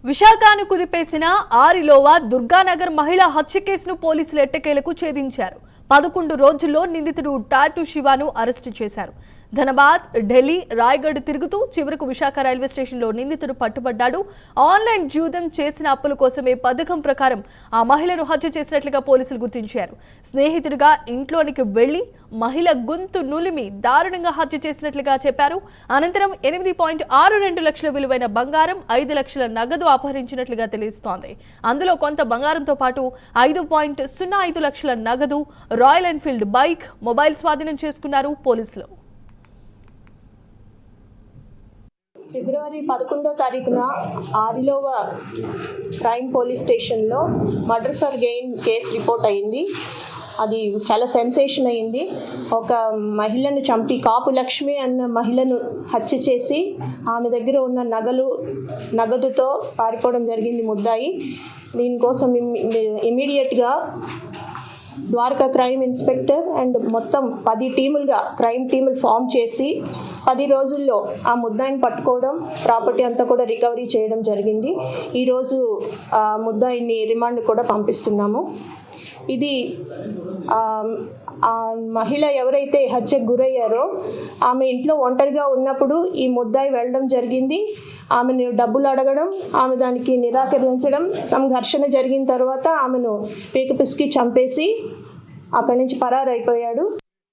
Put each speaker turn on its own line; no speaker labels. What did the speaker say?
విశాఖను కుదిపేసిన ఆరిలోవా దుర్గానగర్ మహిళా హత్య కేసును పోలీసులు ఎట్టకేలకు ఛేదించారు. 11 రోజుల్లో నిందితుడు టాటూ శివాను అరెస్టు చేశారు. ధనబాద్, ఢిల్లీ, రాయ్గఢ్ తిరుగుతూ చివరకు విశాఖ రైల్వే స్టేషన్లో నిందితుడు పట్టుబడ్డాడు. ఆన్లైన్ జూదం చేసిన అప్పుల కోసమే పథకం ప్రకారం ఆ మహిళను హత్య చేసినట్లుగా పోలీసులు గుర్తించారు. స్నేహితుడిగా ఇంట్లోనికి వెళ్లి మహిళ గొంతు నులిమి దారుణంగా హత్య చేసినట్లుగా చెప్పారు. అనంతరం 8.62 లక్షల విలువైన బంగారం, 5 లక్షల నగదు అపహరించినట్లుగా తెలుస్తోంది. అందులో కొంత బంగారంతో పాటు 5.05 లక్షల నగదు, రాయల్ ఎన్ఫీల్డ్ బైక్, మొబైల్ స్వాధీనం చేసుకున్నారు పోలీసులు.
ఫిబ్రవరి 11వ తారీఖున ఆరిలోవా క్రైమ్ పోలీస్ స్టేషన్లో murder for gain case report అయింది. అది చాలా సెన్సేషన్ అయింది. ఒక మహిళను చంపి, కాపు లక్ష్మి అన్న మహిళను హత్య చేసి ఆమె దగ్గర ఉన్న నగదుతో పారిపోవడం జరిగింది ముద్దాయి. దీనికోసం ఇమీడియట్గా ద్వారకా క్రైమ్ ఇన్స్పెక్టర్ అండ్ మొత్తం 10 టీములుగా క్రైమ్ టీములు ఫామ్ చేసి 10 రోజుల్లో ఆ ముద్దాయిని పట్టుకోవడం, ప్రాపర్టీ అంతా కూడా రికవరీ చేయడం జరిగింది. ఈరోజు ఆ ముద్దాయిని రిమాండ్ కూడా పంపిస్తున్నాము. ఇది ఆ మహిళ ఎవరైతే హత్యకు గురయ్యారో ఆమె ఇంట్లో ఒంటరిగా ఉన్నప్పుడు ఈ ముద్దాయి వెళ్ళడం జరిగింది. ఆమెను డబ్బులు అడగడం, ఆమె దానికి నిరాకరించడం, సంఘర్షణ జరిగిన తర్వాత ఆమెను పీక పిసికి చంపేసి అక్కడి నుంచి పరారైపోయాడు.